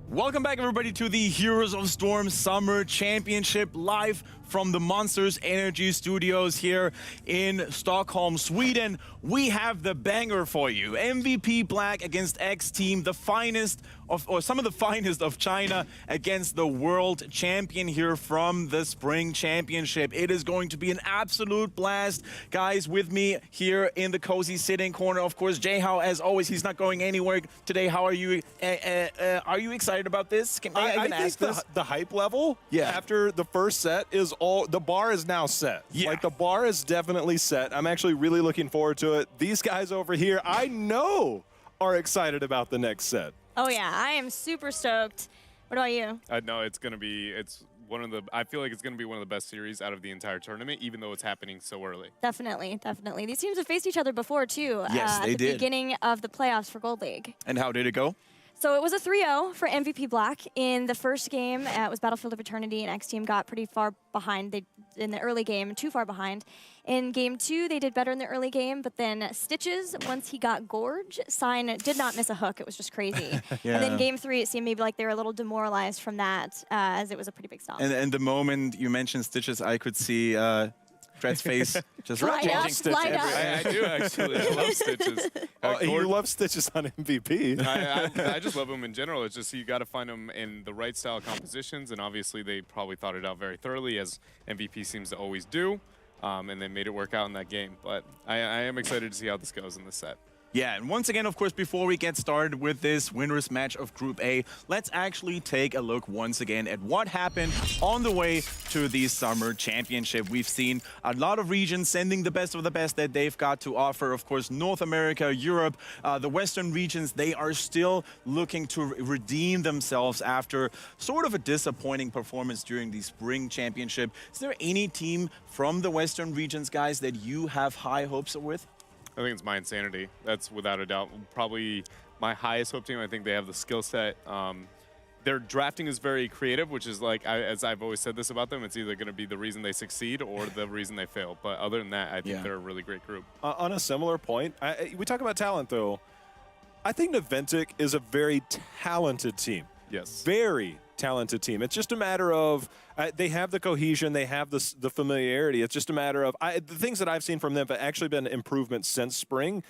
Welcome back, everybody, to the Heroes of Storm Summer Championship, live from the Monsters Energy Studios here in Stockholm, Sweden. We have the banger for you. MVP Black against X Team, the finest of, or some of the finest of China against the world champion here from the Spring Championship. It is going to be an absolute blast. Guys, with me here in the cozy sitting corner, of course, Jayhao, as always, he's not going anywhere today. How are you? Are you excited about this? Can I even ask this? The hype level after the first set is the bar is now set. Yeah. Like, the bar is definitely set. I'm actually really looking forward to it. These guys over here, I know, are excited about the next set. Oh yeah, I am super stoked. What about you? No, it's gonna be. It's one of the. I feel like it's gonna be one of the best series out of the entire tournament, even though it's happening so early. Definitely, definitely. These teams have faced each other before too. Yes, they at the did. beginning of the playoffs for Gold League. And how did it go? So it was a 3-0 for MVP Black. In the first game, it was Battlefield of Eternity, and X Team got pretty far behind in the early game, too far behind. In game 2, they did better in the early game, but then Stitches, once he got Gorge, Sign did not miss a hook. It was just crazy. Yeah. And then game 3, it seemed maybe like they were a little demoralized from that, as it was a pretty big stop. And the moment you mentioned Stitches, I could see Dread's face just Light changing up, Stitches. light up. I do actually. I love Stitches. You love Stitches on MVP. I just love him in general. It's just you got to find him in the right style compositions, and obviously they probably thought it out very thoroughly, as MVP seems to always do, and they made it work out in that game. But I am excited to see how this goes in this set. Yeah, and once again, of course, before we get started with this winners match of Group A, let's actually take a look once again at what happened on the way to the Summer Championship. We've seen a lot of regions sending the best of the best that they've got to offer. Of course, North America, Europe, the Western regions, they are still looking to redeem themselves after sort of a disappointing performance during the Spring Championship. Is there any team from the Western regions, guys, that you have high hopes with? I think it's My Insanity. That's without a doubt probably my highest hope team. I think they have the skill set. Their drafting is very creative, which is like, as I've always said this about them, it's either going to be the reason they succeed or the reason they fail. But other than that, I think they're a really great group. On a similar point, we talk about talent, though. I think Naventic is a very talented team. Yes. Very talented team. It's just a matter of they have the cohesion, they have the familiarity. It's just a matter of the things that I've seen from them have actually been improvements since spring.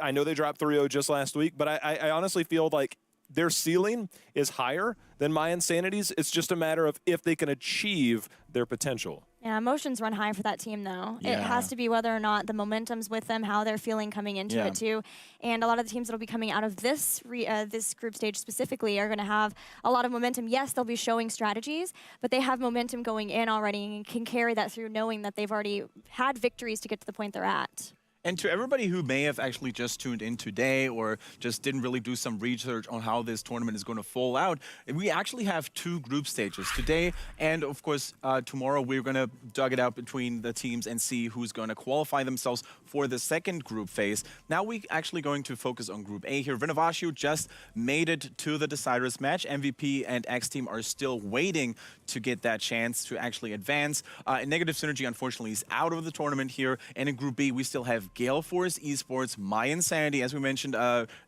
I know they dropped 3-0 just last week, but I honestly feel like their ceiling is higher than My Insanity's. It's just a matter of if they can achieve their potential. Yeah, emotions run high for that team, though. Yeah. It has to be whether or not the momentum's with them, how they're feeling coming into it, too. And a lot of the teams that will be coming out of this this group stage specifically are going to have a lot of momentum. Yes, they'll be showing strategies, but they have momentum going in already and can carry that through, knowing that they've already had victories to get to the point they're at. And to everybody who may have actually just tuned in today or just didn't really do some research on how this tournament is going to fall out, we actually have 2 group stages today. And of course, tomorrow we're going to dug it out between the teams and see who's going to qualify themselves for the second group phase. Now we're actually going to focus on Group A here. Vinnavashu just made it to the Deciders match. MVP and X Team are still waiting to get that chance to actually advance. And Negative Synergy, unfortunately, is out of the tournament here. And in Group B, we still have Gale Force Esports, My Insanity, as we mentioned,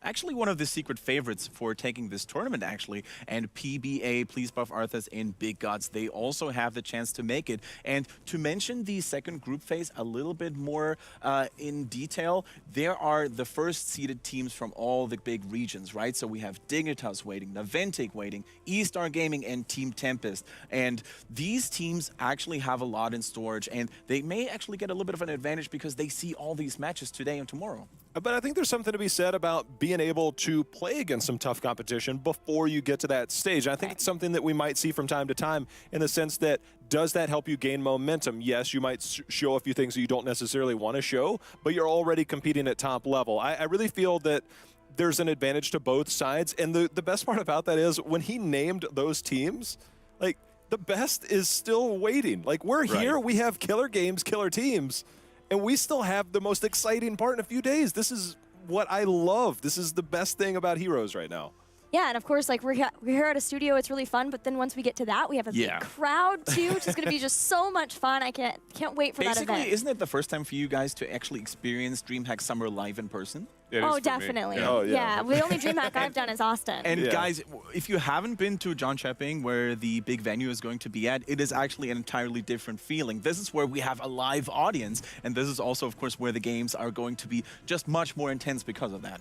actually one of the secret favorites for taking this tournament, actually, and PBA, Please Buff Arthas, and Big Gods. They also have the chance to make it. And to mention the second group phase a little bit more in detail, there are the first seeded teams from all the big regions, right? So we have Dignitas waiting, Naventic waiting, E-Star Gaming, and Team Tempest. And these teams actually have a lot in storage, and they may actually get a little bit of an advantage because they see all these matches today and tomorrow. But I think there's something to be said about being able to play against some tough competition before you get to that stage. And I think it's something that we might see from time to time in the sense that, does that help you gain momentum? Yes, you might show a few things that you don't necessarily want to show, but you're already competing at top level. I really feel that there's an advantage to both sides. And the best part about that is when he named those teams, like, the best is still waiting. Like, we're here, we have killer games, killer teams, and we still have the most exciting part in a few days. This is what I love. This is the best thing about Heroes right now. Yeah, and of course, like we're here at a studio, it's really fun. But then once we get to that, we have a big crowd too, which is going to be just so much fun. I can't wait for that event. Basically, isn't it the first time for you guys to actually experience DreamHack Summer live in person? It is Oh, for me. definitely. Yeah. Oh, yeah. Yeah, the only DreamHack I've done is Austin. And Yeah. guys, if you haven't been to John Chepping, where the big venue is going to be at, it is actually an entirely different feeling. This is where we have a live audience, and this is also, of course, where the games are going to be just much more intense because of that.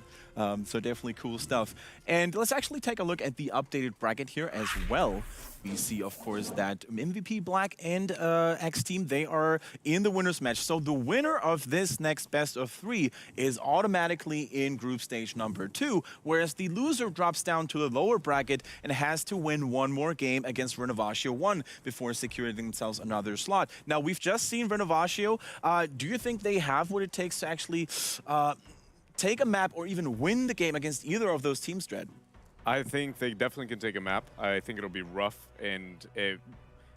So definitely cool stuff. And let's actually take a look at the updated bracket here as well. We see, of course, that MVP Black and X Team, they are in the winner's match. So the winner of this next best of 3 is automatically in group stage number 2, whereas the loser drops down to the lower bracket and has to win one more game against Renovatio 1 before securing themselves another slot. Now, we've just seen Renovatio. Do you think they have what it takes to actually take a map or even win the game against either of those teams, Dread? I think they definitely can take a map. I think it'll be rough, and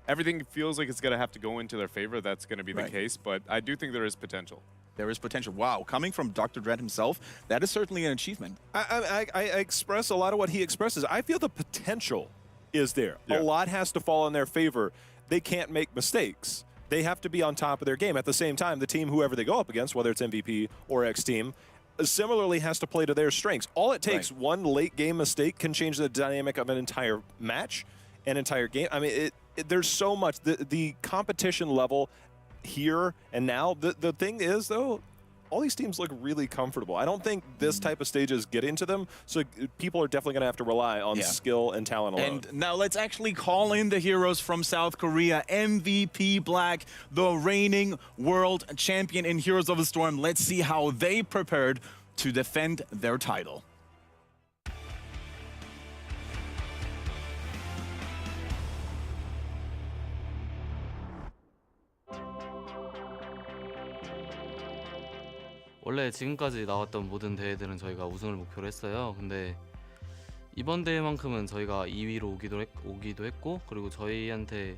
everything feels like it's going to have to go into their favor. That's going to be the Right. case, but I do think there is potential. There is potential. Wow, coming from Dr. Dread himself, that is certainly an achievement. I express a lot of what he expresses. I feel the potential is there. Yeah. A lot has to fall in their favor. They can't make mistakes. They have to be on top of their game. At the same time, the team, whoever they go up against, whether it's MVP or X Team, similarly has to play to their strengths. All it takes, Right. one late game mistake can change the dynamic of an entire match, an entire game. I mean, there's so much. The competition level here and now, the thing is, though, all these teams look really comfortable. I don't think this type of stages get into them, so people are definitely going to have to rely on Yeah. skill and talent alone. And now let's actually call in the heroes from South Korea. MVP Black, the reigning world champion in Heroes of the Storm. Let's see how they prepared to defend their title. 원래 지금까지 나왔던 모든 대회들은 저희가 우승을 목표로 했어요. 근데 이번 대회만큼은 저희가 2위로 오기도 했고, 그리고 저희한테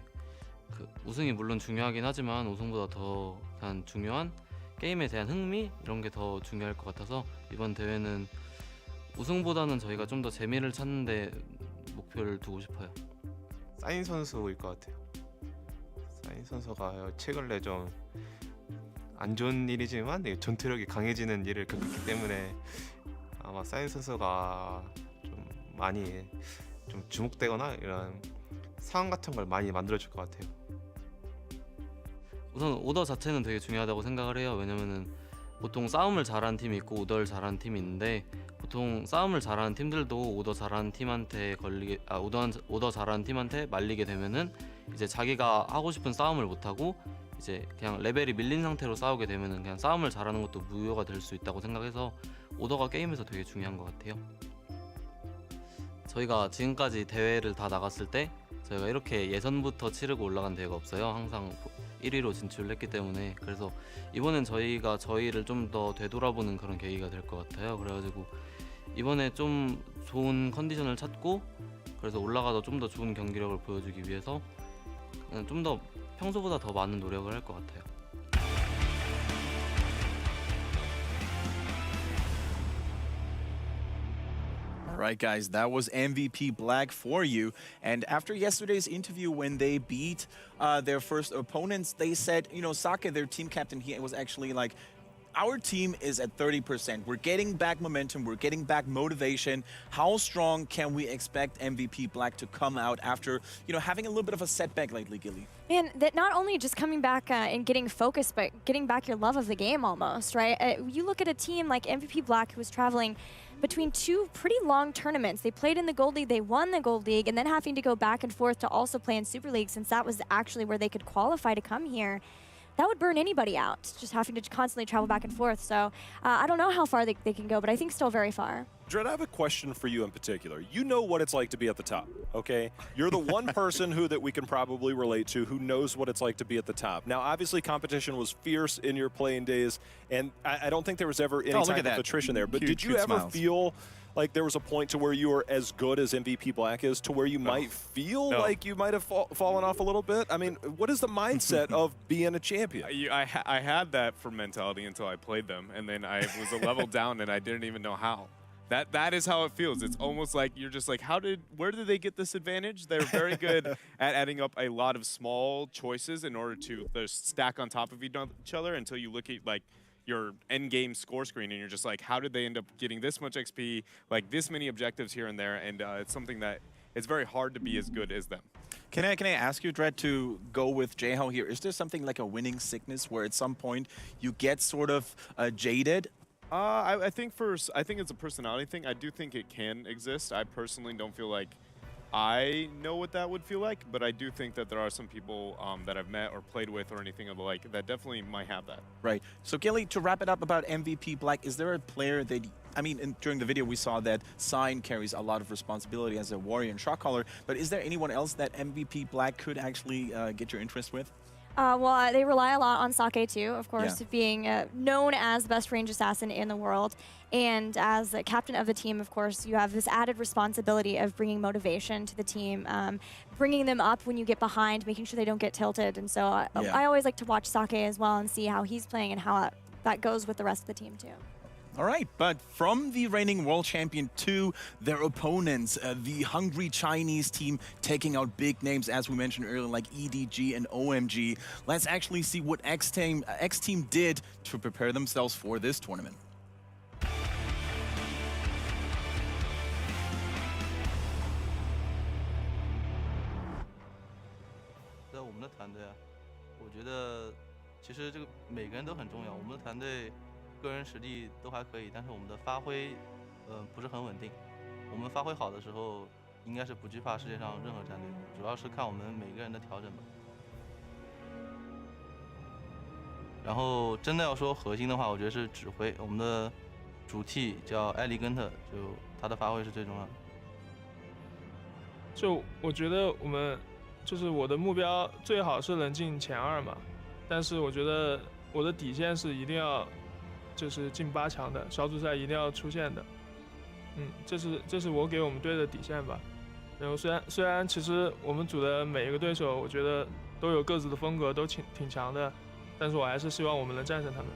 그 우승이 물론 중요하긴 하지만 우승보다 더 그냥 중요한 게임에 대한 흥미 이런 게 더 중요할 것 같아서 이번 대회는 우승보다는 저희가 좀 더 재미를 찾는데 목표를 두고 싶어요. 사인 선수일 것 같아요. 사인 선수가 최근에 좀 안 좋은 일이지만 전투력이 강해지는 일을 겪었기 때문에 아마 사인 선수가 좀 많이 좀 주목되거나 이런 상황 같은 걸 많이 만들어줄 것 같아요. 우선 오더 자체는 되게 중요하다고 생각을 해요. 왜냐면은 보통 싸움을 잘하는 팀이 있고 오더를 잘하는 팀이 있는데, 보통 싸움을 잘하는 팀들도 오더 잘하는 팀한테 오더 잘하는 팀한테 말리게 되면은 이제 자기가 하고 싶은 싸움을 못 하고 이제 그냥 레벨이 밀린 상태로 싸우게 되면은 그냥 싸움을 잘하는 것도 무효가 될 수 있다고 생각해서 오더가 게임에서 되게 중요한 것 같아요. 저희가 지금까지 대회를 다 나갔을 때 저희가 이렇게 예선부터 치르고 올라간 대회가 없어요. 항상 1위로 진출을 했기 때문에. 그래서 이번엔 저희가 저희를 좀 더 되돌아보는 그런 계기가 될 것 같아요. 그래가지고 이번에 좀 좋은 컨디션을 찾고, 그래서 올라가서 좀 더 좋은 경기력을 보여주기 위해서 좀 더 평소보다 더 많은 노력을 할 것 같아요. All right, guys, that was MVP Black for you. And after yesterday's interview, when they beat their first opponents, they said, you know, Sake, their team captain, he was actually like, our team is at 30%. We're getting back momentum. We're getting back motivation. How strong can we expect MVP Black to come out after, you know, having a little bit of a setback lately, Gilly? And that not only just coming back and getting focused, but getting back your love of the game almost, right? You look at a team like MVP Black, who was traveling between two pretty long tournaments. They played in the Gold League, they won the Gold League, and then having to go back and forth to also play in Super League, since that was actually where they could qualify to come here. That would burn anybody out, just having to constantly travel back and forth. So I don't know how far they can go, but I think still very far. Dread, I have a question for you in particular. You know what it's like to be at the top, okay? You're the one person that we can probably relate to who knows what it's like to be at the top. Now, obviously, competition was fierce in your playing days, and I don't think there was ever any look type at of that. attrition there. But Cute, did you cute ever smiles. feel like there was a point to where you were as good as MVP Black is, to where you might feel No. like you might have fallen off a little bit? I mean, what is the mindset of being a champion? I had that for mentality until I played them, and then I was a level down, and I didn't even know how. That is how it feels. It's almost like you're just like, where did they get this advantage? They're very good at adding up a lot of small choices in order to stack on top of each other until you look at like your end game score screen and you're just like, how did they end up getting this much XP, like this many objectives here and there? And it's something that it's very hard to be as good as them. Can I ask you, Dread, to go with Jehao here? Is there something like a winning sickness where at some point you get sort of jaded? I think it's a personality thing. I do think it can exist. I personally don't feel like I know what that would feel like, but I do think that there are some people that I've met or played with or anything of the like that definitely might have that. Right. So, Gilly, to wrap it up about MVP Black, is there a player that, I mean, during the video we saw that Sign carries a lot of responsibility as a warrior and shot caller, but is there anyone else that MVP Black could actually get your interest with? Well, they rely a lot on Sake too, of course, Yeah. being known as the best range assassin in the world. And as the captain of the team, of course, you have this added responsibility of bringing motivation to the team, bringing them up when you get behind, making sure they don't get tilted. And so I always like to watch Sake as well and see how he's playing and how that goes with the rest of the team too. All right, but from the reigning world champion to their opponents, the hungry Chinese team taking out big names, as we mentioned earlier, like EDG and OMG. Let's actually see what X Team did to prepare themselves for this tournament. 在我们的团队啊，我觉得其实这个每个人都很重要。我们的团队个人实力都还可以，但是我们的发挥，不是很稳定。我们发挥好的时候，应该是不惧怕世界上任何战队的，主要是看我们每个人的调整吧。然后真的要说核心的话，我觉得是指挥。我们的主 T 叫埃利根特，就他的发挥是最重要的。就我觉得我的目标最好是能进前2嘛，但是我觉得我的底线是一定要就是进8强的，小组赛一定要出现的。这是我给我们队的底线吧。然后虽然其实我们组的每一个对手，我觉得都有各自的风格，都挺强的，但是我还是希望我们能战胜他们，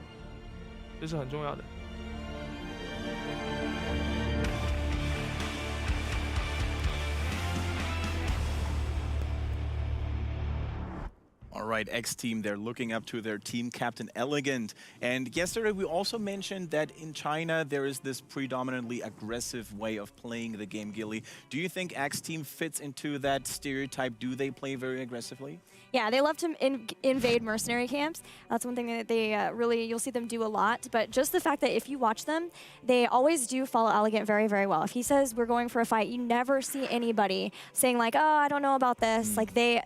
这是很重要的。All right, X Team, they're looking up to their team captain, Elegant. And yesterday we also mentioned that in China there is this predominantly aggressive way of playing the game, Gilly. Do you think X Team fits into that stereotype? Do they play very aggressively? Yeah, they love to invade mercenary camps. That's one thing that they you'll see them do a lot. But just the fact that if you watch them, they always do follow Elegant very, very well. If he says we're going for a fight, you never see anybody saying like, oh, I don't know about this. Like they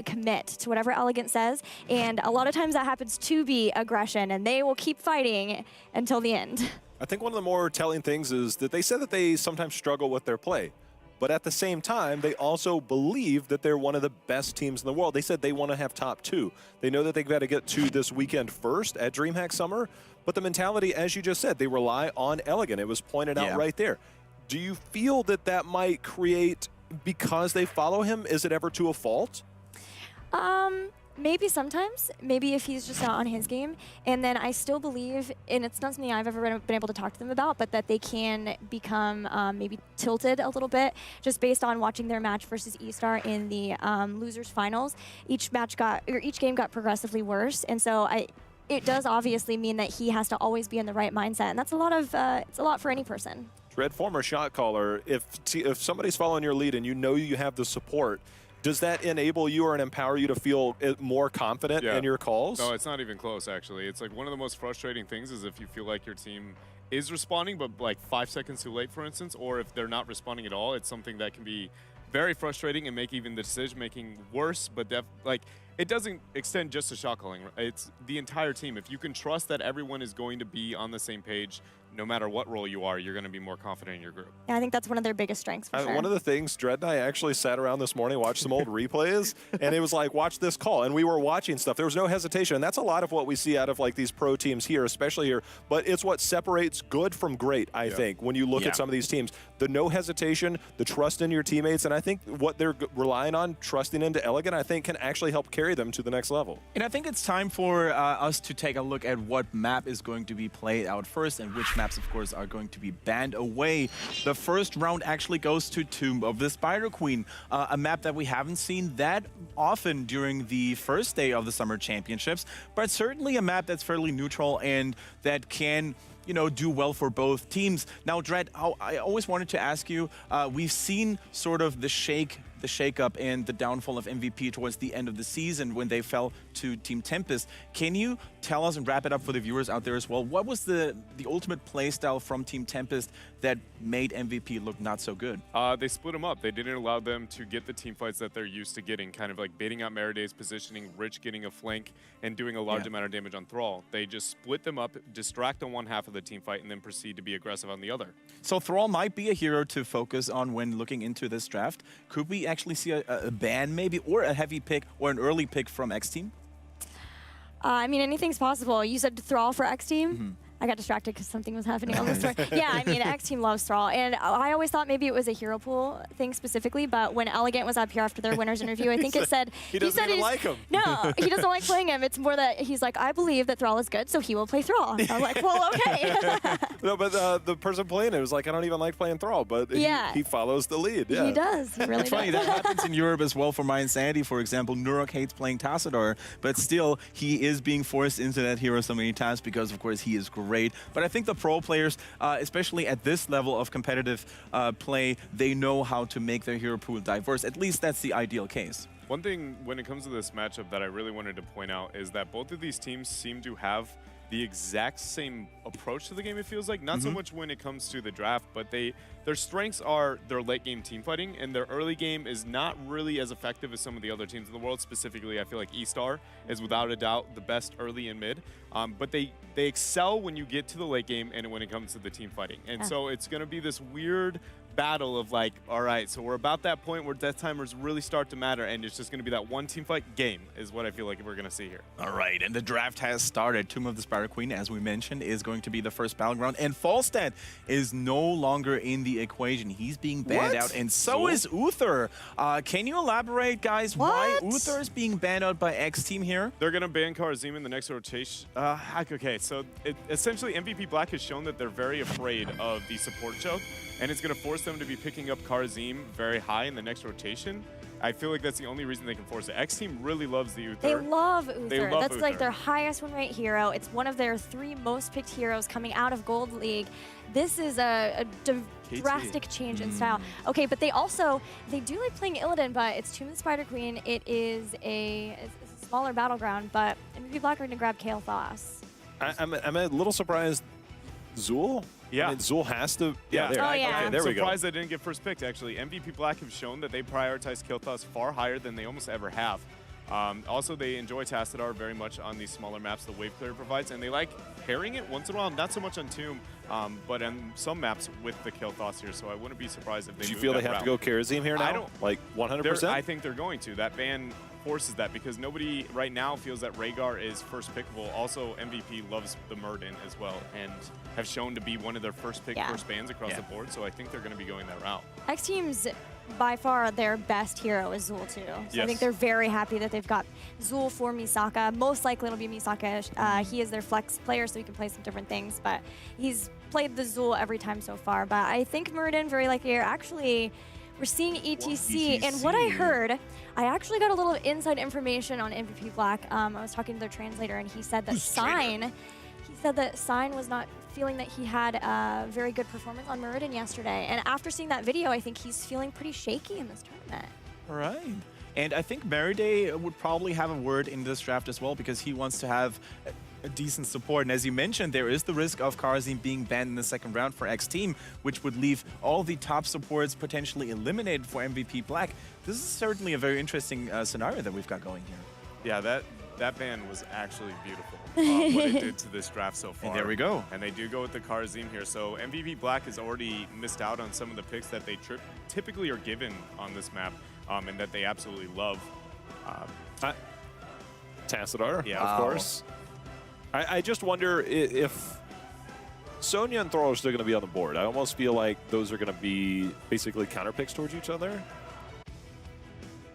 commit to whatever Elegant says. And a lot of times that happens to be aggression, and they will keep fighting until the end. I think one of the more telling things is that they said that they sometimes struggle with their play. But at the same time, they also believe that they're one of the best teams in the world. They said they want to have top 2. They know that they've got to get to this weekend first at DreamHack Summer. But the mentality, as you just said, they rely on Elegant. It was pointed out right there. Do you feel that that might create, because they follow him, is it ever to a fault? Maybe sometimes. Maybe if he's just not on his game. And then I still believe, and it's not something I've ever been able to talk to them about, but that they can become maybe tilted a little bit just based on watching their match versus E-Star in the losers finals. Each game got progressively worse, and so it does obviously mean that he has to always be in the right mindset, and that's it's a lot for any person. Dread, former shot caller, if somebody's following your lead and you know you have the support, does that enable you or empower you to feel more confident in your calls? No, it's not even close, actually. It's like one of the most frustrating things is if you feel like your team is responding, but like 5 seconds too late, for instance, or if they're not responding at all, it's something that can be very frustrating and make even the decision-making worse, but like it doesn't extend just to shot calling. It's the entire team. If you can trust that everyone is going to be on the same page, no matter what role you are, you're going to be more confident in your group. Yeah, I think that's one of their biggest strengths for sure. One of the things, Dread and I actually sat around this morning, watched some old replays, and it was like, watch this call. And we were watching stuff. There was no hesitation. And that's a lot of what we see out of like these pro teams here, especially here. But it's what separates good from great, I think, when you look at some of these teams. The no hesitation, the trust in your teammates, and I think what they're relying on, trusting into Elegant, I think can actually help carry them to the next level. And I think it's time for us to take a look at what map is going to be played out first and which map maps, of course, are going to be banned away. The first round actually goes to Tomb of the Spider Queen, a map that we haven't seen that often during the first day of the Summer Championships, but certainly a map that's fairly neutral and that can do well for both teams. Now, Dread, I always wanted to ask you, we've seen sort of the shake-up and the downfall of MVP towards the end of the season when they fell to Team Tempest. Can you tell us and wrap it up for the viewers out there as well? What was the ultimate playstyle from Team Tempest that made MVP look not so good? They split them up. They didn't allow them to get the team fights that they're used to getting, kind of like baiting out Meriday's positioning, Rich getting a flank, and doing a large amount of damage on Thrall. They just split them up, distract on one half of the team fight, and then proceed to be aggressive on the other. So Thrall might be a hero to focus on when looking into this draft. Could we actually see a ban maybe, or a heavy pick, or an early pick from X Team? I mean, anything's possible. You said Thrall for X Team? I got distracted because something was happening on the store. Yeah, I mean, X Team loves Thrall. And I always thought maybe it was a hero pool thing specifically, but when Elegant was up here after their winner's interview, I think it said... He doesn't even like him. No, he doesn't like playing him. It's more that he's like, I believe that Thrall is good, so he will play Thrall. I was like, well, okay. No, but the person playing it was like, I don't even like playing Thrall, but he follows the lead. Yeah. He does. He really It's funny, does. that happens in Europe as well for My Insanity, for example. Nurok hates playing Tassadar, but still, he is being forced into that hero so many times because, of course, he is great. But I think the pro players, especially at this level of competitive play, they know how to make their hero pool diverse. At least that's the ideal case. One thing when it comes to this matchup that I really wanted to point out is that both of these teams seem to have the exact same approach to the game, it feels like. Not so much when it comes to the draft, but their strengths are their late game team fighting, and their early game is not really as effective as some of the other teams in the world. Specifically, I feel like E-Star is without a doubt the best early and mid, but they excel when you get to the late game and when it comes to the team fighting. And so it's going to be this weird battle of like, all right, so we're about that point where death timers really start to matter, and it's just going to be that one team fight game is what I feel like we're going to see here. All right, and the draft has started. Tomb of the Spider Queen, as we mentioned, is going to be the first battleground, and Falstad is no longer in the equation. He's being banned out, and so is Uther. Can you elaborate, guys, why Uther is being banned out by X Team here? They're going to ban Karazim in the next rotation. Okay, so essentially MVP Black has shown that they're very afraid of the support choke, and it's going to force them to be picking up Karazim very high in the next rotation. I feel like that's the only reason they can force it. X Team really loves the Uther. They love Uther. They love That's Uther. like their highest win rate hero. It's one of their 3 most picked heroes coming out of Gold League. This is a drastic change in style. Okay, but they do like playing Illidan, but it's Tomb of the Spider Queen. It is it's a smaller battleground, but MVP Black are going to grab Kael'thas. I'm a little surprised. Zul? Yeah. I mean, Zul has to... Yeah, there. Oh, yeah. Okay, there we go. I'm surprised they didn't get first picked, actually. MVP Black have shown that they prioritize Kael'thas far higher than they almost ever have. Also, they enjoy Tassadar very much on these smaller maps the Wave Clear provides, and they like pairing it once in a while, not so much on Tomb, but on some maps with the Kael'thas here, so I wouldn't be surprised if they Do you move feel they that have route. to go Karazim here now? I don't. Like 100%? I think they're going to. That ban forces that because nobody right now feels that Rhaegar is first pickable. Also, MVP loves the Murden as well and have shown to be one of their first pick first bans across the board, so I think they're going to be going that route. X Team's by far their best hero is Zul too. So I think Yes. they're very happy that they've got Zul for Misaka. Most likely it'll be Misaka. He is their flex player, so he can play some different things, but he's played the Zul every time so far. But I think Murden very likely we're seeing ETC, and what I heard, I actually got a little inside information on MVP Black. I was talking to their translator, and he said that Sign was not feeling that he had a very good performance on Murden yesterday. And after seeing that video, I think he's feeling pretty shaky in this tournament. All right. And I think Meriday would probably have a word in this draft as well because he wants to have a decent support. And as you mentioned, there is the risk of Karazim being banned in the second round for X Team, which would leave all the top supports potentially eliminated for MVP Black. This is certainly a very interesting scenario that we've got going here. Yeah, that ban was actually beautiful, what it did to this draft so far. And there we go. And they do go with the Karazim here. So MVP Black has already missed out on some of the picks that they typically are given on this map and that they absolutely love. Tassadar, Yeah. of course. I just wonder if Sonya and Thrall are still going to be on the board. I almost feel like those are going to be basically counter picks towards each other.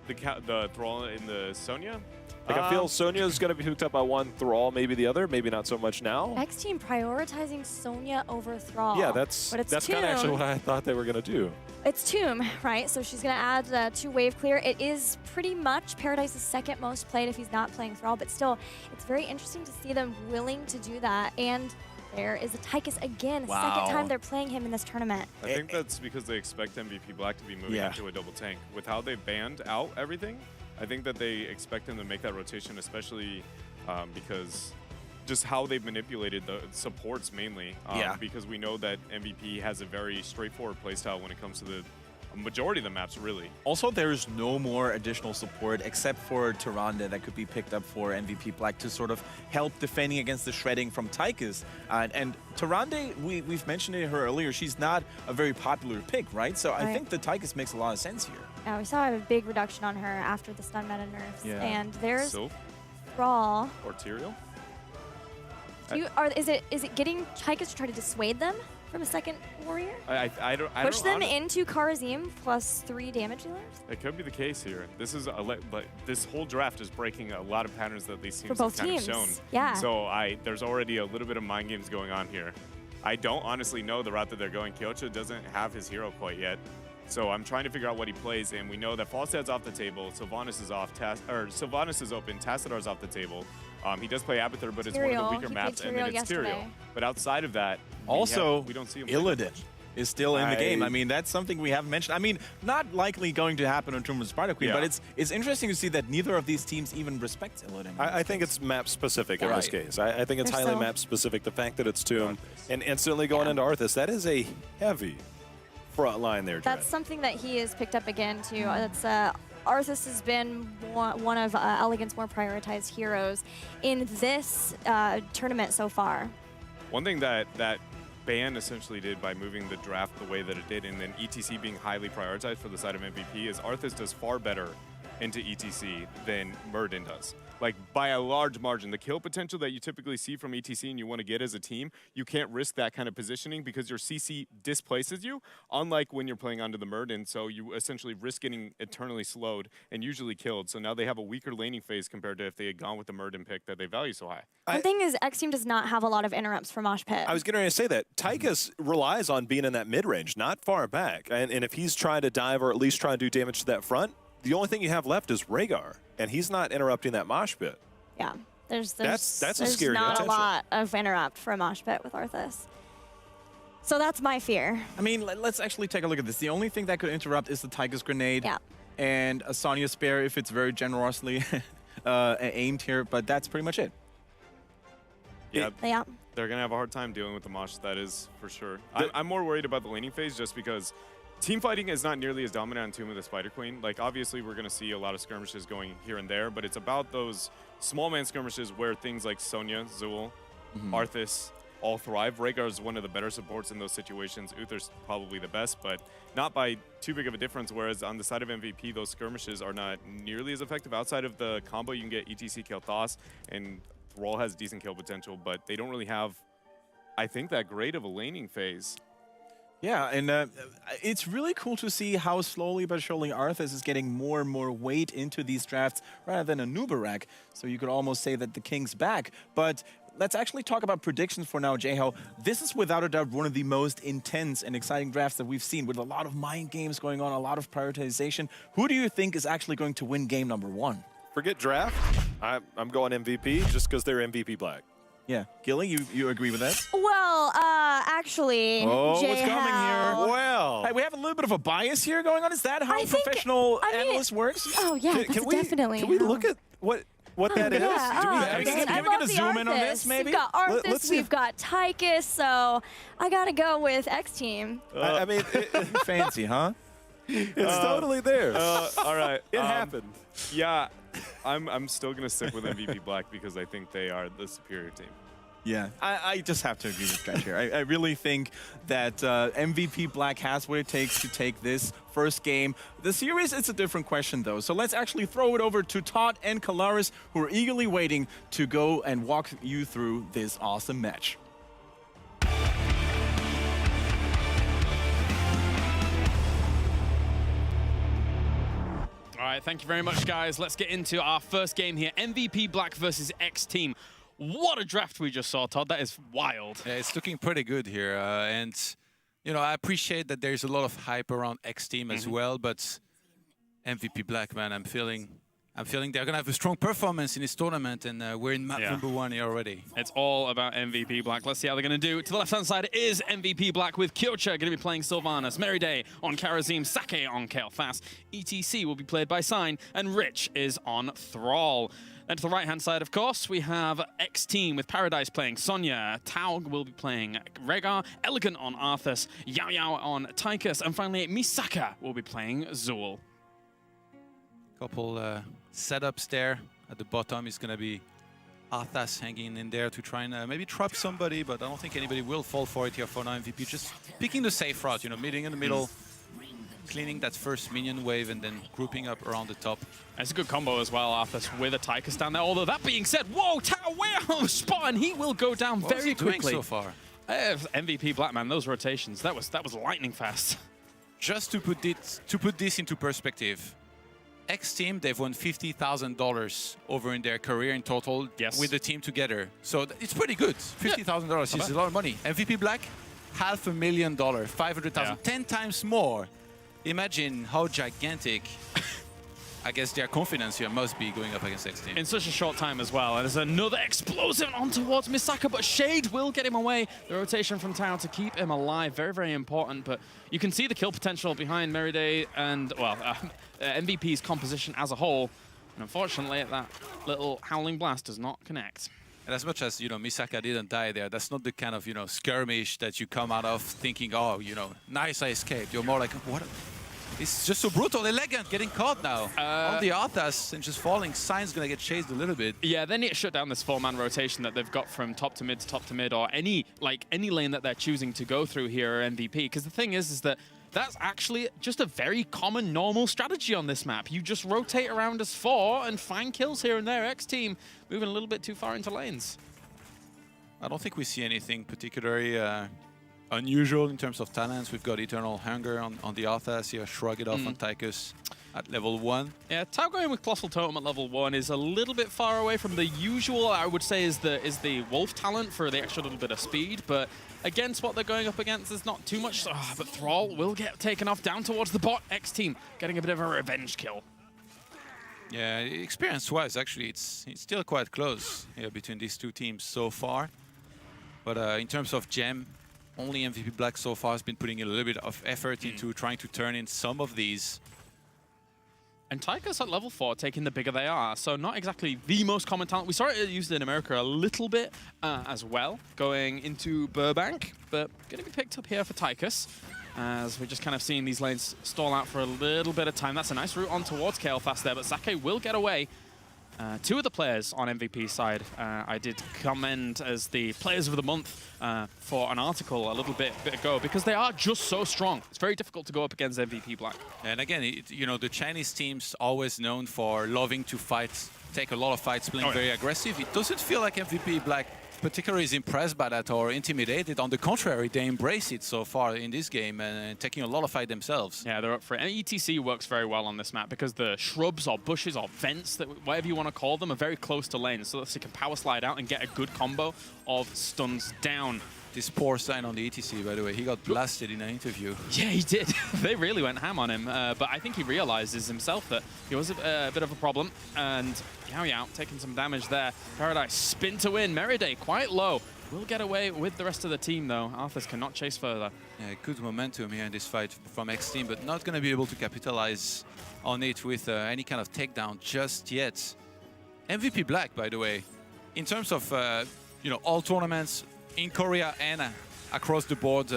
The Thrall in the Sonya? Like, I feel Sonya's going to be hooked up by one, Thrall maybe the other, maybe not so much now. X team prioritizing Sonya over Thrall. Yeah, that's but it's kind of actually Tomb. what I thought they were going to do. It's Tomb, right? So she's going to add 2 wave clear. It is pretty much Paradise's second most played if he's not playing Thrall, but still, it's very interesting to see them willing to do that. And there is a Tychus again, Wow. second time they're playing him in this tournament. I think that's because they expect MVP Black to be moving Yeah. into a double tank. With how they banned out everything, I think that they expect him to make that rotation, especially because just how they've manipulated the supports mainly. Yeah. Because we know that MVP has a very straightforward playstyle when it comes to the majority of the maps, really. Also, there's no more additional support except for Tyrande that could be picked up for MVP Black to sort of help defending against the shredding from Tychus. And Tyrande, we've mentioned it her earlier, she's not a very popular pick, right? So I Right. think the Tychus makes a lot of sense here. Yeah, we saw a big reduction on her after the stun meta nerfs. Yeah. And there's Sylph Thrall. or Tyrael? Is it getting Tychus to try to dissuade them from a second warrior? I don't Push them honest- into Kharazim plus 3 damage dealers? It could be the case here. This is but this whole draft is breaking a lot of patterns that these For teams both have kind teams. of shown. Yeah. So there's already a little bit of mind games going on here. I don't honestly know the route that they're going. Kyocha doesn't have his hero quite yet. So I'm trying to figure out what he plays, and we know that Falstad's off the table, Sylvanas is off, Sylvanas is open, Tacidar's off the table. He does play Abathur, but it's one of the Tyrael. weaker He maps, played and then Tyrael it's yesterday. Tyrael. But outside of that, Also, we don't see him. Illidan is still in the game. I- I mean, that's something we haven't mentioned. I mean, not likely going to happen on Tomb of Spider Queen, Yeah. but it's interesting to see that neither of these teams even respects Illidan. I think it's map specific in this Right. case. I think it's They're highly so- map specific. The fact that it's Tomb and instantly going Yeah. into Arthas, that is a heavy front line there, That's Dred. something that he has picked up again, too. It's Arthas has been one of Elegant's more prioritized heroes in this tournament so far. One thing that ban essentially did by moving the draft the way that it did, and then ETC being highly prioritized for the side of MVP, is Arthas does far better into ETC than Murden does. Like, by a large margin. The kill potential that you typically see from ETC and you want to get as a team, you can't risk that kind of positioning because your CC displaces you, unlike when you're playing onto the Murden, so you essentially risk getting eternally slowed and usually killed. So now they have a weaker laning phase compared to if they had gone with the Murden pick that they value so high. One thing is, X Team does not have a lot of interrupts for Mosh Pit. I was getting ready to say that. Tychus relies on being in that mid-range, not far back. And if he's trying to dive or at least trying to do damage to that front, the only thing you have left is Rhaegar, and he's not interrupting that mosh pit. Yeah, there's That's a there's scary not potential. a lot of interrupt for a Mosh Pit with Arthas. So that's my fear. I mean, let's actually take a look at this. The only thing that could interrupt is the Tychus grenade Yeah. and a Sonya Spear if it's very generously aimed here, but that's pretty much it. Yeah, Yeah. they're going to have a hard time dealing with the Mosh, that is for sure. I'm more worried about the laning phase just because team fighting is not nearly as dominant on Tomb of the Spider Queen. Like, obviously, we're going to see a lot of skirmishes going here and there, but it's about those small man skirmishes where things like Sonya, Zul, Arthas all thrive. Rhaegar is one of the better supports in those situations. Uther's probably the best, but not by too big of a difference, whereas on the side of MVP, those skirmishes are not nearly as effective. Outside of the combo, you can get ETC kill Thos, and Thrall has decent kill potential, but they don't really have, I think, that great of a laning phase. Yeah, and it's really cool to see how slowly but surely Arthas is getting more and more weight into these drafts rather than a Nubarak. So you could almost say that the king's back. But let's actually talk about predictions for now, Jayho. This is without a doubt one of the most intense and exciting drafts that we've seen, with a lot of mind games going on, a lot of prioritization. Who do you think is actually going to win game number 1? Forget draft. I'm going MVP just because they're MVP Black. Yeah, Gilly, you agree with that? Well, actually, Oh, what's coming J-Hal- here? Well, Hey, we have a little bit of a bias here going on. Is that how I think- professional I mean- analyst works? Oh yeah, that's definitely. Can we how- look at what that is? Yeah, Do we oh, have can man, we I get love a the zoom in on Arthas. this, maybe? We've got Arthas, Let's see we've got Tychus, so I gotta go with X Team. I mean, Fancy, huh? it's totally there. All right. It happened. Yeah, I'm still going to stick with MVP Black because I think they are the superior team. Yeah, I just have to agree with Stretch here. I really think that MVP Black has what it takes to take this first game. The series, it's a different question, though. So let's actually throw it over to Todd and Kalaris, who are eagerly waiting to go and walk you through this awesome match. All right, thank you very much, guys. Let's get into our first game here. MVP Black versus X Team. What a draft we just saw, Todd. That is wild. Yeah, it's looking pretty good here. And, you know, I appreciate that there's a lot of hype around X Team as well, but MVP Black, man, I'm feeling they're going to have a strong performance in this tournament, and we're in map number 1 here already. It's all about MVP Black. Let's see how they're going to do. To the left-hand side is MVP Black with Kyocha going to be playing Sylvanas, Meriday on Karazim, Sake on Kael'thas, ETC will be played by Sign, and Rich is on Thrall. And to the right-hand side, of course, we have X Team with Paradise playing Sonya, Tao will be playing Rehgar, Elegant on Arthas, Yao Yao on Tychus, and finally Misaka will be playing Zul. Couple setups there. At the bottom is going to be Arthas hanging in there to try and maybe trap somebody, but I don't think anybody will fall for it here for now. MVP just picking the safe route, you know, meeting in the middle, cleaning that first minion wave and then grouping up around the top. It's a good combo as well, Arthas, with a Tychus down there. Although that being said, whoa, Tao way out of spot, and he will go down What was very he doing quickly. so far? MVP Blackman, those rotations, that was lightning fast. Just to put this into perspective, X Team, they've won $50,000 over in their career in total with the team together. So it's pretty good. $50,000 is a lot of money. MVP Black, $500,000, 500,000, 10 times more. Imagine how gigantic, I guess, their confidence here must be going up against X Team. In such a short time as well. And there's another explosive on towards Misaka, but Shade will get him away. The rotation from Tao to keep him alive, very, very important. But you can see the kill potential behind Meriday and, well, MVP's composition as a whole. And unfortunately, that little Howling Blast does not connect. And as much as, you know, Misaka didn't die there, that's not the kind of, you know, skirmish that you come out of thinking, oh, you know, nice, I escaped. You're more like, what? It's just so brutal. Elegant getting caught now. On the Arthas and just falling. Sign's going to get chased a little bit. Yeah, they need to shut down this 4-man rotation that they've got from top to mid to top to mid, or any lane that they're choosing to go through here at MVP. Because the thing is that that's actually just a very common, normal strategy on this map. You just rotate around as 4 and find kills here and there. X Team moving a little bit too far into lanes. I don't think we see anything particularly unusual in terms of talents. We've got Eternal Hunger on the Arthas here, Shrug It Off on Tychus at level 1. Yeah, Tao going with Colossal Totem at level 1 is a little bit far away from the usual, I would say, is the Wolf talent for the extra little bit of speed, but against what they're going up against, there's not too much. But Thrall will get taken off down towards the bot. X Team getting a bit of a revenge kill. Yeah, experience-wise, actually, it's still quite close here between these two teams so far. But in terms of gem, only MVP Black so far has been putting a little bit of effort into trying to turn in some of these. And Tychus at level 4, taking the bigger they are, so not exactly the most common talent. We saw it used in America a little bit as well, going into Burbank, but going to be picked up here for Tychus, as we're just kind of seeing these lanes stall out for a little bit of time. That's a nice route on towards Kael'thas there, but Sake will get away. Two of the players on MVP's side, I did commend as the Players of the Month for an article a little bit ago, because they are just so strong. It's very difficult to go up against MVP Black. And again, you know, the Chinese team's always known for loving to fight, take a lot of fights, playing very aggressive. It doesn't feel like MVP Black particularly is impressed by that or intimidated. On the contrary, they embrace it so far in this game and taking a lot of fight themselves. Yeah, they're up for it. And ETC works very well on this map because the shrubs or bushes or vents, whatever you want to call them, are very close to lanes, so that you can power slide out and get a good combo of stuns down. This poor Sign on the ETC, by the way, he got blasted in an interview. Yeah, he did. They really went ham on him, but I think he realizes himself that he was a bit of a problem, and Yao Yao taking some damage there. Paradise spin to win. Meriday quite low. Will get away with the rest of the team, though. Arthas cannot chase further. Yeah, good momentum here in this fight from X Team, but not going to be able to capitalize on it with any kind of takedown just yet. MVP Black, by the way, in terms of you know, all tournaments in Korea and across the board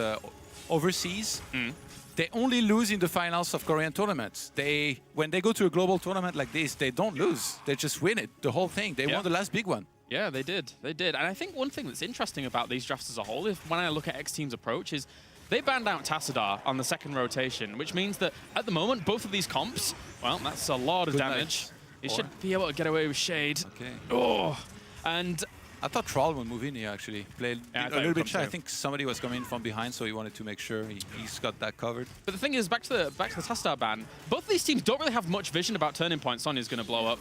overseas, they only lose in the finals of Korean tournaments. When they go to a global tournament like this, they don't lose. They just win it, the whole thing. They won the last big one. Yeah, they did. They did. And I think one thing that's interesting about these drafts as a whole is when I look at X Team's approach is they banned out Tassadar on the second rotation, which means that at the moment, both of these comps, well, that's a lot of damage. You should be able to get away with Shade. Okay. Oh, and I thought Troll would move in here, actually. Played Yeah, I a thought he little would bit come shy. I too. think somebody was coming from behind, so he wanted to make sure he's got that covered. But the thing is, back to the Tastar ban, both of these teams don't really have much vision about turning point. Sonya's going to blow up.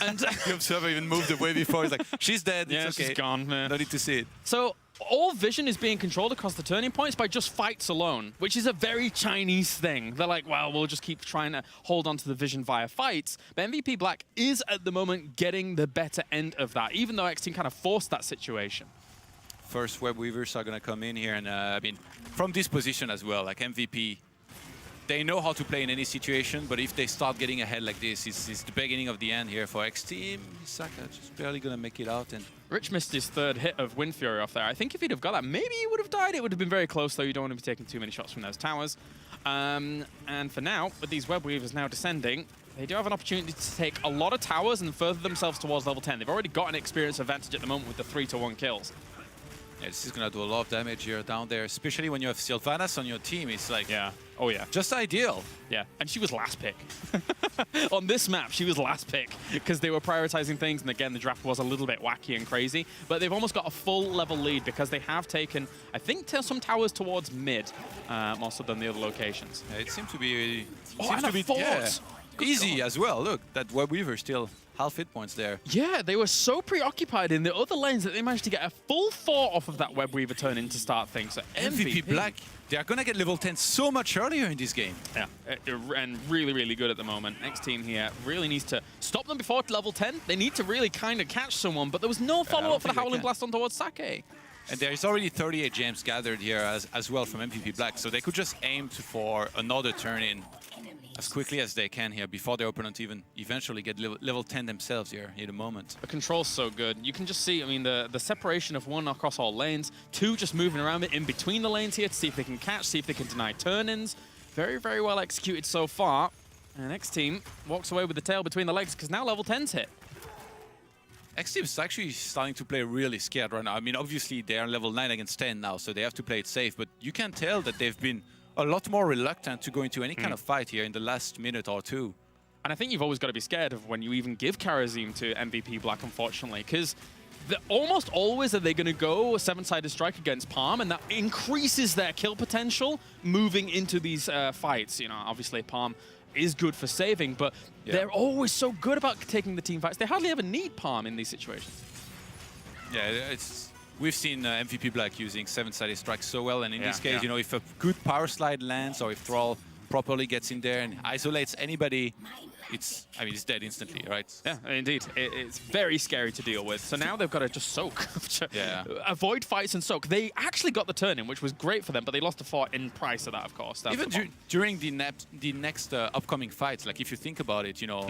And The observer even moved away before. He's like, she's dead. yeah, It's okay. she's gone. Man. No need to see it. So all vision is being controlled across the turning points by just fights alone, which is a very Chinese thing. They're like, well, we'll just keep trying to hold on to the vision via fights. But MVP Black is at the moment getting the better end of that, even though X Team kind of forced that situation. First web weavers are going to come in here, and I mean, from this position as well, like MVP, they know how to play in any situation, but if they start getting ahead like this, it's the beginning of the end here for X Team. Saka just barely going to make it out. And Rich missed his third hit of Wind Fury off there. I think if he'd have got that, maybe he would have died. It would have been very close, though. You don't want to be taking too many shots from those towers. And for now, with these web weavers now descending, they do have an opportunity to take a lot of towers and further themselves towards level 10. They've already got an experience advantage at the moment with the 3-to-1 kills. yeah, this is going to do a lot of damage here down there, especially when you have Sylvanas on your team. It's like, Yeah. Oh, yeah. just ideal. Yeah, and she was last pick. On this map, she was last pick because they were prioritizing things, and again, the draft was a little bit wacky and crazy, but they've almost got a full level lead because they have taken, I think, some towers towards mid, more so than the other locations. Yeah, it seems to be, Oh, and a fort! Good easy God. as well. Look, that web weaver still half hit points there. Yeah, they were so preoccupied in the other lanes that they managed to get a full 4 off of that web weaver turn in to start things. So MVP Black, they are going to get level 10 so much earlier in this game. Yeah, and really, really good at the moment. X Team here really needs to stop them before level 10. They need to really kind of catch someone, but there was no follow-up for the think they Howling can. Blast on towards Sake. And there is already 38 gems gathered here as well from MVP Black, so they could just aim for another turn in as quickly as they can here before their opponent even eventually get level 10 themselves here in a moment. The control's so good. You can just see, I mean, the separation of 1 across all lanes, 2 just moving around in between the lanes here to see if they can catch, see if they can deny turn-ins. Very, very well executed so far. And X Team walks away with the tail between the legs because now level 10's hit. X Team is actually starting to play really scared right now. I mean, obviously they are level 9 against 10 now, so they have to play it safe, but you can tell that they've been a lot more reluctant to go into any kind of fight here in the last minute or two. And I think you've always got to be scared of when you even give Karazim to MVP Black, unfortunately, because almost always are they going to go a 7-sided strike against Palm, and that increases their kill potential moving into these fights. You know, obviously Palm is good for saving, but they're always so good about taking the team fights. They hardly ever need Palm in these situations. Yeah, we've seen MVP Black using 7-sided strikes so well, and in this case, yeah. you know, if a good power slide lands or if Thrall properly gets in there and isolates anybody, it's dead instantly, right? Yeah, indeed. It's very scary to deal with. So now they've got to just soak. Yeah. Avoid fights and soak. They actually got the turn in, which was great for them, but they lost a fort in price of that, of course. That's Even the problem. during the next upcoming fights, like if you think about it, you know,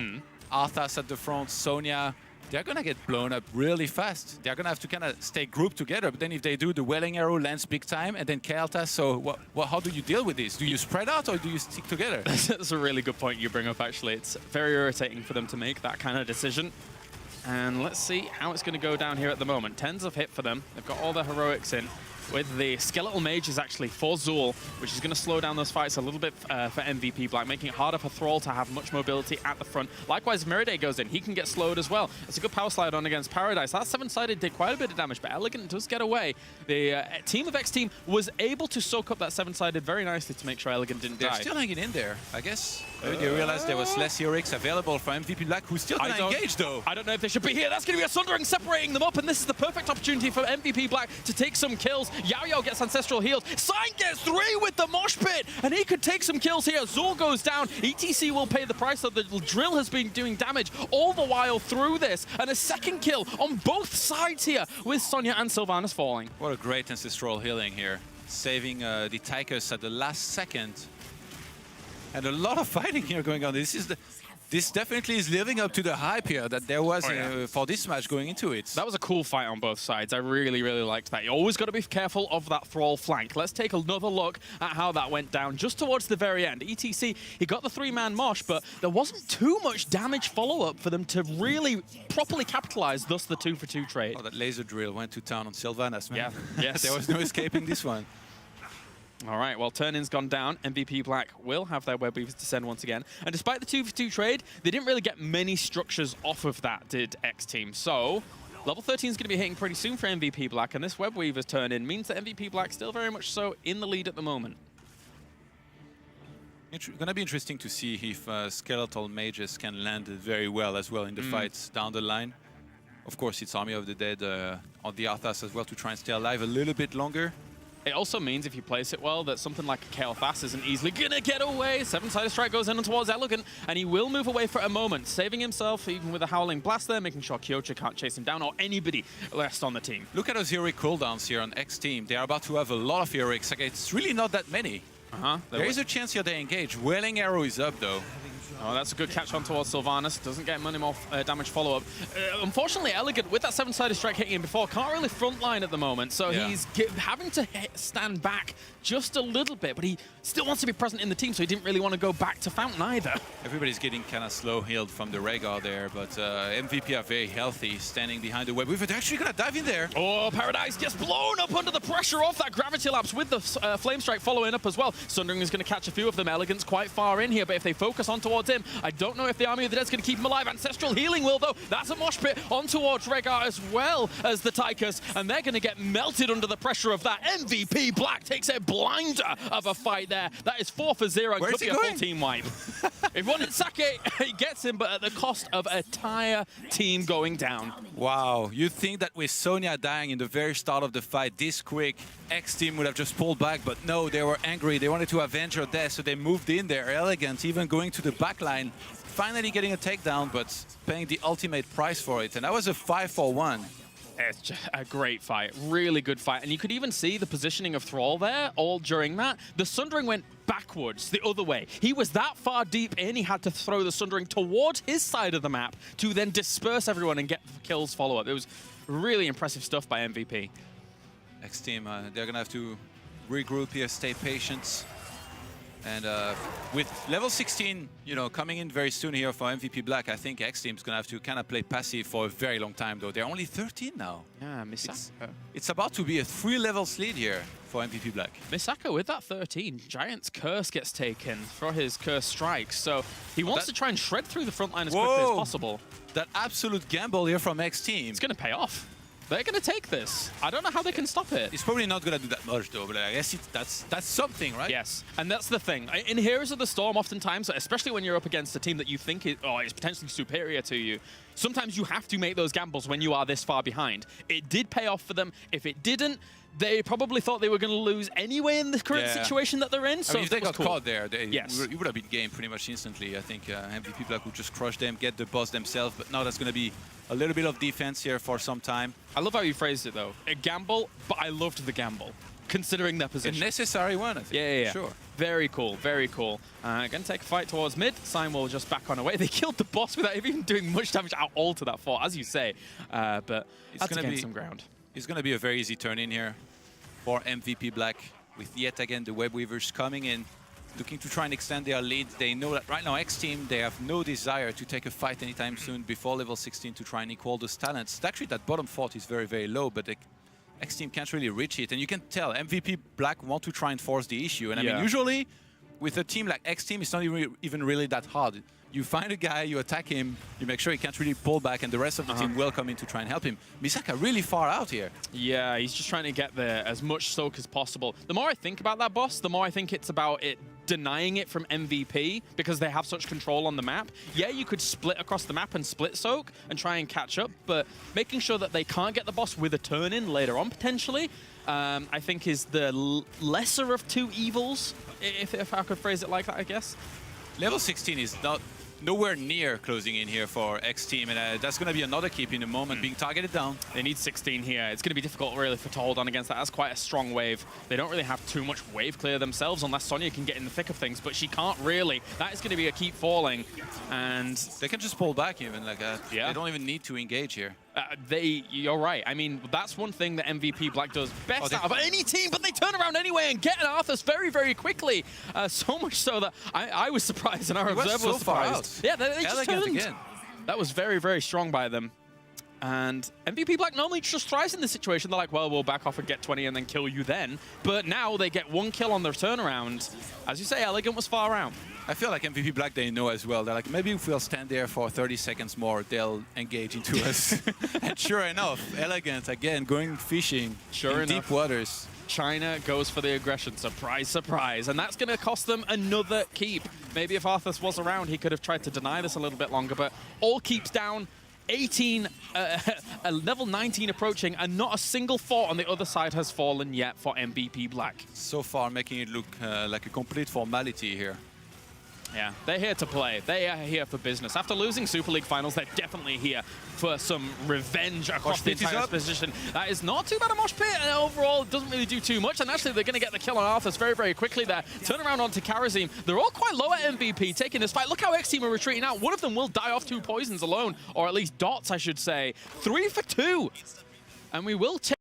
Arthas at the front, Sonya, they're going to get blown up really fast. They're going to have to kind of stay grouped together. But then if they do, the Welling Arrow lands big time, and then Kael'thas, so how do you deal with this? Do you spread out or do you stick together? That's a really good point you bring up, actually. It's very irritating for them to make that kind of decision. And let's see how it's going to go down here at the moment. 10s of hit for them. They've got all their heroics in. With the Skeletal Mage is actually for Zul, which is going to slow down those fights a little bit for MVP Black, making it harder for Thrall to have much mobility at the front. Likewise, Miraday goes in. He can get slowed as well. It's a good power slide on against Paradise. That 7-sided did quite a bit of damage, but Elegant does get away. The team of X Team was able to soak up that 7-sided very nicely to make sure Elegant didn't They're die. still hanging in there, I guess. Maybe they realized there was less heroics available for MVP Black, who's still going to engage, though. I don't know if they should be here. That's going to be a Sundering separating them up, and this is the perfect opportunity for MVP Black to take some kills. Yao Yao gets Ancestral Heals. Sign gets 3 with the Mosh Pit, and he could take some kills here. Zul goes down. ETC will pay the price, so the drill has been doing damage all the while through this, and a second kill on both sides here with Sonya and Sylvanas falling. What a great ancestral healing here. Saving the Tychus at the last second. And a lot of fighting here going on. This definitely is living up to the hype here that there was for this match going into it. That was a cool fight on both sides. I really, really liked that. You always got to be careful of that Thrall flank. Let's take another look at how that went down just towards the very end. ETC, he got the 3-man mosh, but there wasn't too much damage follow-up for them to really properly capitalize, thus the 2-for-2 trade. Oh, that laser drill went to town on Sylvanas, man. Yeah, yes. There was no escaping this one. All right, well, turn-in's gone down. MVP Black will have their web weavers descend once again. And despite the 2-for-2 trade, they didn't really get many structures off of that, did X Team. So Level 13 is going to be hitting pretty soon for MVP Black, and this Web Weaver's turn in means that MVP Black still very much so in the lead at the moment. It's going to be interesting to see if Skeletal Mages can land very well as well in the fights down the line. Of course, it's Army of the Dead on the Arthas as well to try and stay alive a little bit longer. It also means if you place it well that something like Kael'thas isn't easily gonna get away. Seven-sided strike goes in towards Elegant, and he will move away for a moment, saving himself even with a Howling Blast there, making sure Kyocha can't chase him down or anybody left on the team. Look at those heroic cooldowns here on X Team. They are about to have a lot of heroics. Like, it's really not that many. There is a chance here they engage. Wailing Arrow is up though. Oh, that's a good catch on towards Sylvanas. Doesn't get many more damage follow-up. Unfortunately, Elegant, with that seven-sided strike hitting him before, can't really frontline at the moment. So he's having to stand back just a little bit, but he still wants to be present in the team, so he didn't really want to go back to Fountain either. Everybody's getting kind of slow healed from the Rhaegar there, but MVP are very healthy, standing behind the web. We're actually going to dive in there. Oh, Paradise gets blown up under the pressure of that Gravity Lapse with the Flame Strike following up as well. Sundering is going to catch a few of them. Elegant's quite far in here, but if they focus on towards him, I don't know if the Army of the Dead's going to keep him alive. Ancestral Healing will, though. That's a mosh pit on towards Rhaegar as well as the Tychus, and they're going to get melted under the pressure of that. MVP Black takes a blinder of a fight there. That is 4 for 0 and could be a full team wipe. If he wanted Sake, he gets him, but at the cost of an entire team going down. Wow, you'd think that with Sonya dying in the very start of the fight this quick, X Team would have just pulled back, but no, they were angry. They wanted to avenge her death, so they moved in there. Elegant, even going to the back line, finally getting a takedown, but paying the ultimate price for it. And that was a 5-for-1. It's just a great fight, really good fight. And you could even see the positioning of Thrall there all during that. The Sundering went backwards the other way. He was that far deep in, he had to throw the Sundering towards his side of the map to then disperse everyone and get kills follow-up. It was really impressive stuff by MVP. X Team, they're going to have to regroup here, stay patient. And with level 16, you know, coming in very soon here for MVP Black, I think X Team's gonna have to kind of play passive for a very long time, though. They're only 13 now. Yeah, Misaka. It's about to be a 3 levels lead here for MVP Black. Misaka with that 13, Giant's Curse gets taken for his Curse Strike, so he wants to try and shred through the front line as quickly as possible. That absolute gamble here from X Team. It's gonna pay off. They're going to take this. I don't know how they can stop it. It's probably not going to do that much, though, but I guess that's something, right? Yes, and that's the thing. In Heroes of the Storm, oftentimes, especially when you're up against a team that you think is potentially superior to you, sometimes you have to make those gambles when you are this far behind. It did pay off for them. If it didn't, they probably thought they were going to lose anyway in the current situation that they're in. So I mean, if they got caught there, it would have been game pretty much instantly. I think MVP Black would just crush them, get the boss themselves, but now that's going to be a little bit of defense here for some time. I love how you phrased it, though. A gamble, but I loved the gamble, considering their position. A necessary one, I think. Yeah. Sure. Very cool, very cool. Going to take a fight towards mid. Sign will just back on away. They killed the boss without even doing much damage at all to that fort, as you say. But it's going to gain some ground. It's going to be a very easy turn in here for MVP Black, with yet again the Web Weavers coming in, looking to try and extend their lead. They know that right now X Team, they have no desire to take a fight anytime soon before level 16 to try and equal those talents. Actually, that bottom fort is very, very low, but X Team can't really reach it. And you can tell MVP Black want to try and force the issue. And I mean, usually with a team like X Team, it's not even really that hard. You find a guy, you attack him, you make sure he can't really pull back, and the rest of the team will come in to try and help him. Misaka really far out here. Yeah, he's just trying to get there as much soak as possible. The more I think about that boss, the more I think it's about it denying it from MVP because they have such control on the map. Yeah, you could split across the map and split soak and try and catch up, but making sure that they can't get the boss with a turn in later on potentially, I think is the lesser of two evils, if I could phrase it like that, I guess. Level 16 is nowhere near closing in here for X Team, and that's going to be another keep in a moment, being targeted down. They need 16 here. It's going to be difficult, really, to hold on against that. That's quite a strong wave. They don't really have too much wave clear themselves unless Sonya can get in the thick of things, but she can't really. That is going to be a keep falling, and they can just pull back even like that. They don't even need to engage here. You're right. I mean, that's one thing that MVP Black does best out of any team, but they turn around anyway and get an Arthas very, very quickly. So much so that I was surprised and our observer was surprised. Yeah, they just turned. Again. That was very, very strong by them. And MVP Black normally just thrives in this situation. They're like, well, we'll back off and get 20 and then kill you then. But now they get 1 kill on their turnaround. As you say, Elegant was far out. I feel like MVP Black, they know as well. They're like, maybe if we'll stand there for 30 seconds more, they'll engage into us. And sure enough, Elegant, again, going fishing in deep waters. China goes for the aggression. Surprise, surprise. And that's going to cost them another keep. Maybe if Arthas was around, he could have tried to deny this a little bit longer. But all keeps down. 18, level 19 approaching, and not a single fort on the other side has fallen yet for MVP Black. So far, making it look like a complete formality here. Yeah, they're here to play. They are here for business. After losing Super League Finals, they're definitely here for some revenge across the entire position. That is not too bad a mosh pit, and overall it doesn't really do too much. And actually, they're going to get the kill on Arthas very, very quickly there. Turn around onto Karazim. They're all quite low at MVP, taking this fight. Look how X-Team are retreating out. One of them will die off 2 poisons alone, or at least dots, I should say. 3 for 2. And we will take...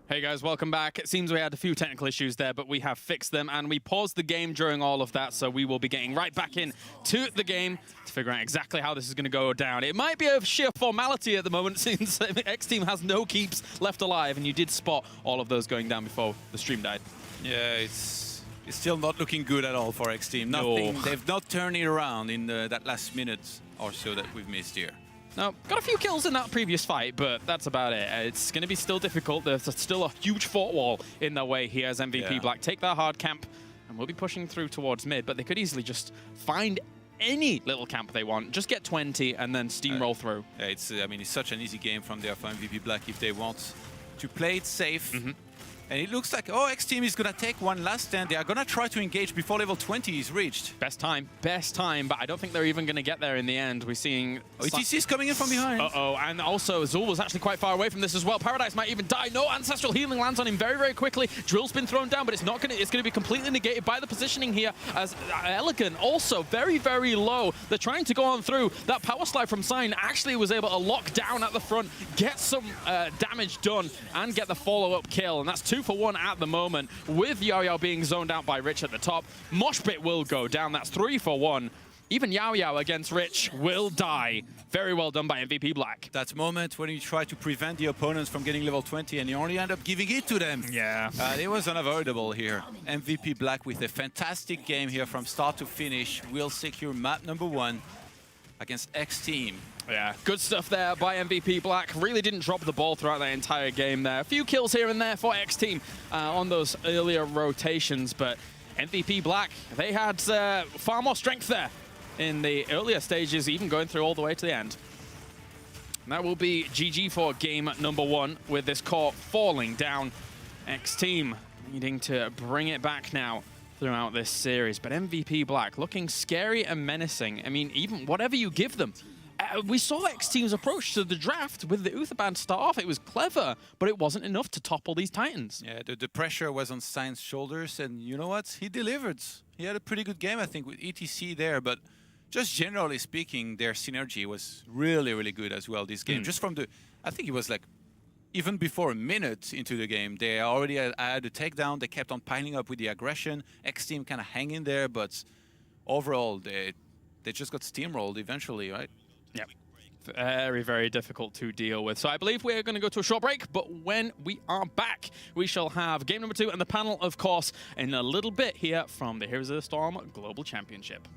Hey guys, welcome back. It seems we had a few technical issues there, but we have fixed them, and we paused the game during all of that, so we will be getting right back in to the game to figure out exactly how this is going to go down. It might be a sheer formality at the moment, since X-Team has no keeps left alive, and you did spot all of those going down before the stream died. Yeah, it's still not looking good at all for X-Team. Nothing. No. They've not turned it around in that last minute or so that we've missed here. Now, got a few kills in that previous fight, but that's about it. It's going to be still difficult. There's still a huge fort wall in their way here as MVP Black take their hard camp, and we'll be pushing through towards mid, but they could easily just find any little camp they want, just get 20 and then steamroll through. Yeah, I mean, it's such an easy game from there for MVP Black if they want to play it safe. And it looks like, oh, X-Team is going to take one last stand. They are going to try to engage before level 20 is reached. Best time, but I don't think they're even going to get there in the end. We're seeing... ETC is coming in from behind. Uh-oh, and also Zul was actually quite far away from this as well. Paradise might even die. No, Ancestral Healing lands on him very, very quickly. Drill's been thrown down, but it's not going to... It's going to be completely negated by the positioning here, as Elegant also very, very low. They're trying to go on through. That power slide from Sign actually was able to lock down at the front, get some damage done, and get the follow-up kill. And that's 2 for 1 at the moment, with Yao Yao being zoned out by Rich at the top. Moshpit will go down. That's 3 for 1. Even Yao Yao against Rich will die. Very well done by MVP Black. That moment when you try to prevent the opponents from getting level 20 and you only end up giving it to them. Yeah. It was unavoidable here. MVP Black with a fantastic game here from start to finish will secure map number 1 against X-Team. Yeah, good stuff there by MVP Black. Really didn't drop the ball throughout the entire game there. A few kills here and there for X-Team on those earlier rotations, but MVP Black, they had far more strength there in the earlier stages, even going through all the way to the end. And that will be GG for game number 1, with this core falling down. X-Team needing to bring it back now throughout this series, but MVP Black looking scary and menacing. I mean, even whatever you give them. We saw X-Team's approach to the draft with the Uther band start off. It was clever, but it wasn't enough to topple these Titans. Yeah, the pressure was on Stein's shoulders, and you know what? He delivered. He had a pretty good game, I think, with ETC there, but just generally speaking, their synergy was really, really good as well this game. Just from the, I think it was like, even before a minute into the game, they already had a takedown. They kept on piling up with the aggression. X-Team kind of hanging there, but overall, they just got steamrolled eventually, right? Yep. Very, very difficult to deal with. So I believe we're going to go to a short break, but when we are back, we shall have game number 2 and the panel, of course, in a little bit here from the Heroes of the Storm Global Championship.